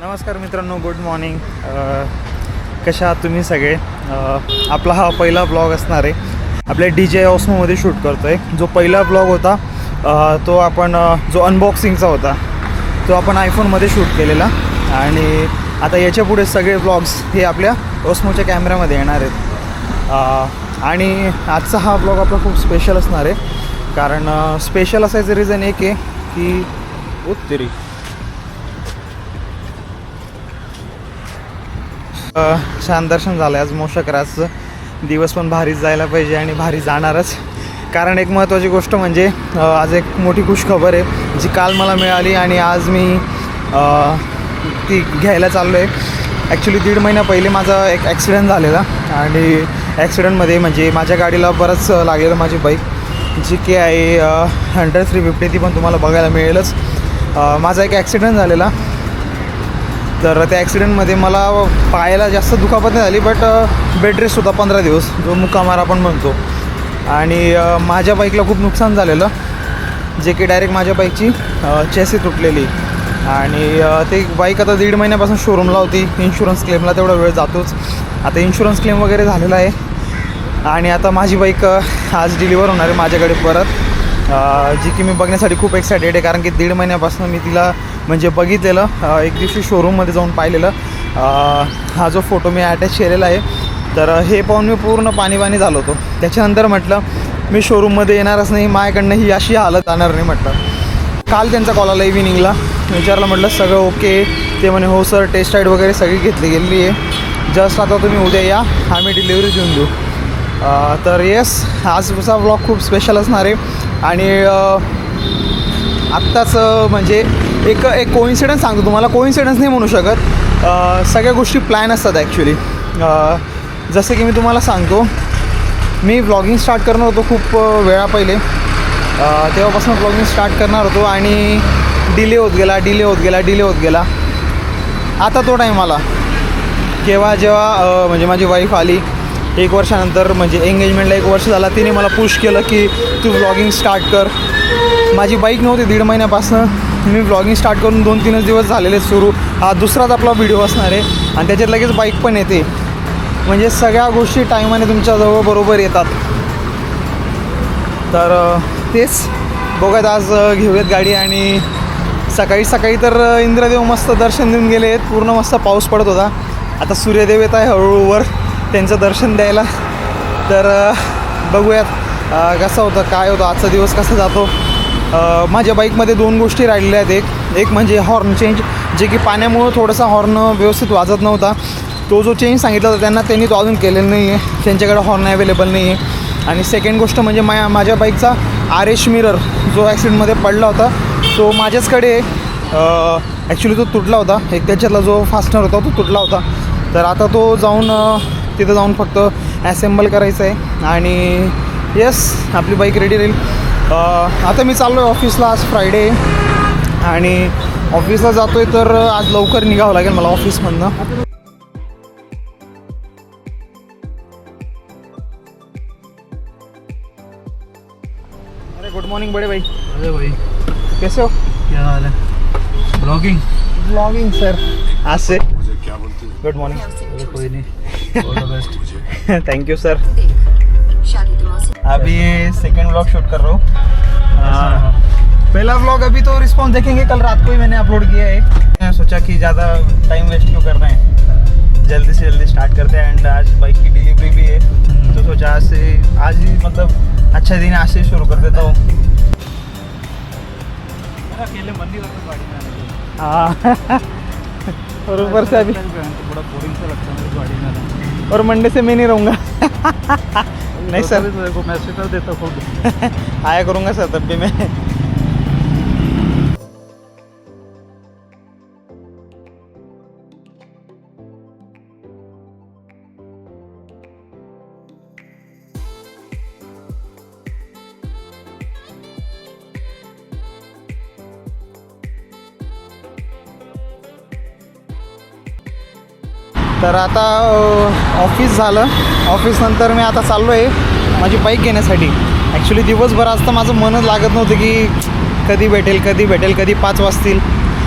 नमस्कार मित्रांनो, good morning. कशा आहात तुम्ही सगळे? आपला हा पहिला ब्लॉग असणार आहे. आपल्या DJ ऑस्मोमध्ये शूट करतो आहे. जो पहिला ब्लॉग होता तो आपण जो अनबॉक्सिंगचा होता तो आपण आयफोनमध्ये शूट केलेला. आणि आता याच्या पुढे सगळे ब्लॉग्स हे आपल्या ऑस्मोच्या कॅमेऱ्यामध्ये येणार आहेत. आणि आजचा हा ब्लॉग आपला खूप स्पेशल असणार आहे. कारण स्पेशल असायचं रिझन एक आहे की उत्तरी छान दर्शन झालं आज मोक्षकराचं. दिवस पण भारीच जायला पाहिजे आणि भारी जाणारच. कारण एक महत्त्वाची गोष्ट म्हणजे आज एक मोठी खुशखबर आहे जी काल मला मिळाली आणि आज मी ती घ्यायला चाललो आहे. ॲक्च्युली 1.5 महिना पहिले माझा एक ॲक्सिडेंट झालेला आणि ॲक्सिडेंटमध्ये म्हणजे माझ्या गाडीला बरंच लागलेलं. माझी बाईक जी की आहे 100-350 ती पण तुम्हाला बघायला मिळेलच. माझा एक ॲक्सिडेंट झालेला. तर त्या ॲक्सिडेंटमध्ये मला पायाला जास्त दुखापत नाही झाली, बट बेड रेस्ट होता 15 दिवस, जो मुक्कामार आपण म्हणतो. आणि माझ्या बाईकला खूप नुकसान झालेलं, जे की डायरेक्ट माझ्या बाईकची चेसी तुटलेली. आणि ते बाईक आता 1.5 महिन्यापासून शोरूमला होती. इन्शुरन्स क्लेमला तेवढा वेळ जातोच. आता इन्शुरन्स क्लेम वगैरे झालेला आहे आणि आता माझी बाईक आज डिलिव्हर होणार आहे माझ्याकडे परत, जी की मी बघण्यासाठी खूप एक्सायटेड आहे. कारण की 1.5 महिन्यापासून मी तिला म्हणजे बघितलेलं. एक दिवशी शोरूममध्ये जाऊन पाहिलेलं. हा जो फोटो मी अटॅच केलेला आहे, तर हे पाहून मी पूर्ण पाणी झालो होतो. त्याच्यानंतर म्हटलं मी शोरूममध्ये येणारच नाही, माझ्याकडनं ही अशी हालत जाणार नाही म्हटलं. काल त्यांचा कॉल आला इव्हिनिंगला. विचारलं म्हटलं सगळं ओके? ते म्हणे हो सर, टेस्ट राईड वगैरे सगळी घेतली गेलेली आहे. जस्ट आता तुम्ही उद्या या, आम्ही डिलिव्हरी देऊन देऊ. तर येस, आजचा ब्लॉग खूप स्पेशल असणार आहे. आणि आत्ताच म्हणजे एक कोइन्सिडन्स सांगतो तुम्हाला. कोइन्सिडन्स नाही म्हणू शकत, सगळ्या गोष्टी प्लॅन असतात ॲक्च्युली. जसं की मी तुम्हाला सांगतो, मी व्लॉगिंग स्टार्ट करणार होतो खूप वेळा पहिले. तेव्हापासून व्लॉगिंग स्टार्ट करणार होतो आणि डिले होत गेला. आता तो टाईम आला जेव्हा म्हणजे माझी वाईफ आली 1 वर्षानंतर. म्हणजे एंगेजमेंटला 1 वर्ष झाला. तिने मला पुश केलं की तू व्लॉगिंग स्टार्ट कर. माझी बाईक नव्हती 1.5 महिन्यापासून. मी व्लॉगिंग स्टार्ट करून 2-3 दिवस झालेले सुरू. हा दुसराच आपला व्हिडिओ असणार आहे आणि त्याच्यात लगेच बाईक पण येते. म्हणजे सगळ्या गोष्टी टायमाने तुमच्याजवळ बरोबर येतात. तर तेच बघत आज घेऊयात गाडी. आणि सकाळी तर इंद्रदेव मस्त दर्शन देऊन गेले आहेत. पूर्ण मस्त पाऊस पडत होता. आता सूर्यदेव येत आहे हळूहळूवर त्यांचं दर्शन द्यायला. तर बघूयात कसं होतं, काय होतं, आजचा दिवस कसा जातो. माझ्या बाईकमध्ये 2 गोष्टी राहिलेल्या आहेत. एक म्हणजे हॉर्न चेंज, जे की पाण्यामुळं थोडासा हॉर्न व्यवस्थित वाजत नव्हता. तो जो चेंज सांगितला होता त्यांनी तो अजून केलेला नाही आहे. त्यांच्याकडे हॉर्न अवेलेबल नाही आहे. आणि सेकंड गोष्ट म्हणजे माझ्या बाईकचा RS मिरर जो ॲक्सिडेंटमध्ये पडला होता तो माझ्याचकडे ॲक्च्युली तो तुटला होता. एक त्याच्यातला जो फास्टनर होता तो तुटला होता. तर आता तो तिथं जाऊन फक्त ॲसेंबल करायचं आहे आणि येस, आपली बाईक रेडी राहील. आता मी चाललो आहे ऑफिसला. आज फ्रायडे आणि ऑफिसला जातो आहे, तर आज लवकर निघावं लागेल मला ऑफिसमधनं. अरे गुड मॉर्निंग बड़े भाई. अरे भाई, कैसे हो? क्या हाल है? ब्लॉगिंग सर आज से. Good morning. कोई नहीं, all the best. Thank you sir. अभी सेकंड व्लॉग शूट कर रहा हूँ. पहला व्लॉग अभी तो रिस्पॉन्स देखेंगे. कल रात को ही मैंने अपलोड किया है. मैंने सोचा कि ज़्यादा टाइम वेस्ट क्यों कर रहे हैं, जल्दी से जल्दी स्टार्ट करते हैं. एंड आज बाइक की डिलीवरी भी है, तो सोचा आज ही मतलब अच्छा दिन आज से शुरू कर देता हूँ. अकेले मन नहीं करता गाड़ी में आने के. हाँ और ऊपर से अभी बड़ा बोरिंग सा लगता है मुझे गाड़ी में आना. और मंडे से मैं नहीं रहूँगा. नहीं सर, को मैसेज कर देता खुद. आया करूँगा सर तब भी मैं. तर आता ऑफिस झालं. ऑफिसनंतर मी आता चाललो आहे माझी बाईक घेण्यासाठी. ॲक्च्युली दिवसभर आज तर माझं मनच लागत नव्हतं की कधी भेटेल कधी 5 वाजतील.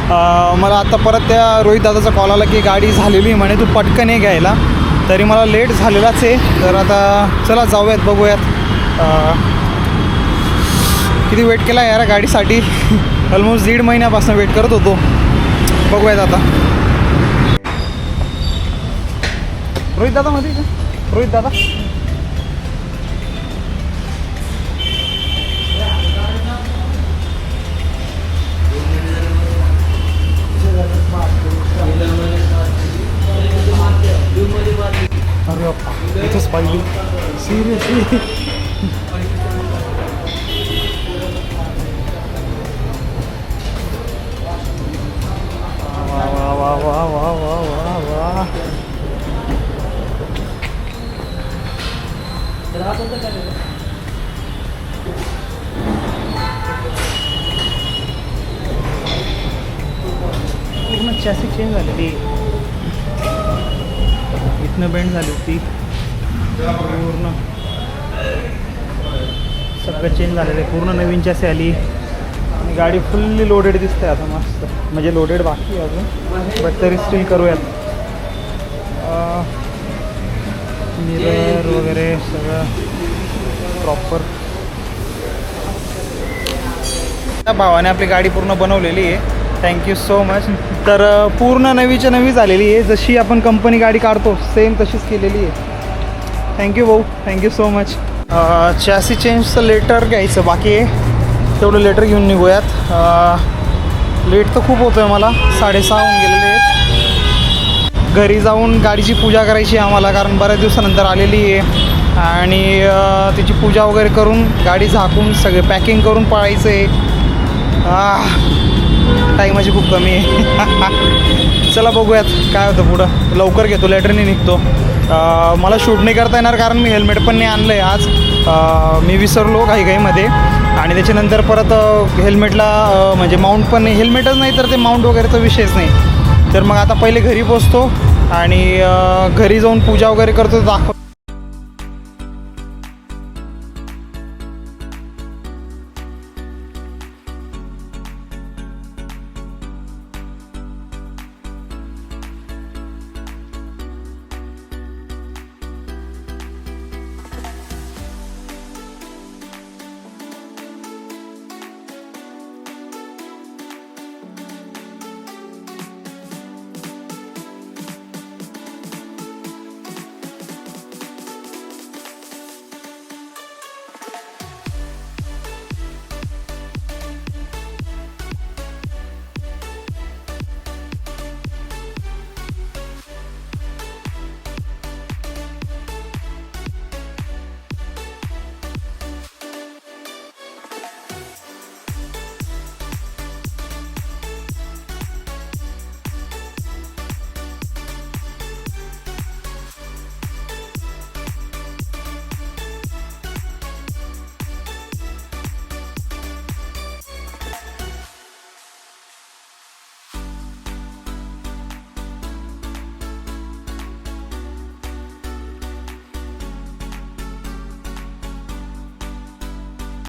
मला आता परत त्या रोहित दादाचा कॉल आला की गाडी झालेली म्हणे, तू पटकन ये घ्यायला. तरी मला लेट झालेलाच आहे. तर आता चला जाऊयात, बघूयात. किती वेट केला यार गाडीसाठी. ऑलमोस्ट 1.5 महिन्यापासून वेट करत होतो. बघूयात आता. रोहित दादा मध्ये का? रोहित दादा अरे बाप्पा, इथंच पाहिली सिरियसली. वा वा वा वा वा वा वा वा. पूर्ण चॅसी चेंज झालेली, इथनं बेंड झाली होती पूर्ण, सगळं चेंज झालेलं आहे. पूर्ण नवीन चॅसी आली आणि गाडी फुल्ली लोडेड दिसते आता मस्त. म्हणजे लोडेड बाकी आहे अजून, बट तरी स्टील करूयात. मिरर वगैरे सगळं प्रॉपर. त्या भावाने आपली गाडी पूर्ण बनवलेली आहे. Thank you so much. तर पूर्ण नवीच्या नवी झालेली आहे. जशी आपण कंपनी गाडी काढतो सेम तशीच केलेली आहे. थँक्यू भाऊ, थँक्यू सो मच. चॅसी चेंजचं लेटर घ्यायचं बाकी आहे, तेवढं लेटर घेऊन निघूयात. लेट तर खूप होतो आहे मला, 6:30 होऊन गेलेले आहेत. घरी जाऊन गाडीची पूजा करायची आहे आम्हाला, कारण बऱ्याच दिवसानंतर आलेली आहे. आणि तिची पूजा वगैरे करून गाडी झाकून सगळे पॅकिंग करून पळायचं आहे. टाईमाची खूप कमी आहे. चला बघूयात काय होतं पुढं. लवकर घेतो, लेटरने निघतो. मला शूट नाही करता येणार कारण मी हेल्मेट पण नाही आणलं आहे आज. मी विसरलो घाईघाईमध्ये, आणि त्याच्यानंतर परत हेल्मेटला म्हणजे माउंट पण नाही, हेल्मेटच नाही तर ते माउंट वगैरेचा विषयच नाही. तर मग आता पहिले घरी पोचतो आणि घरी जाऊन पूजा वगैरे करतो, दाखव.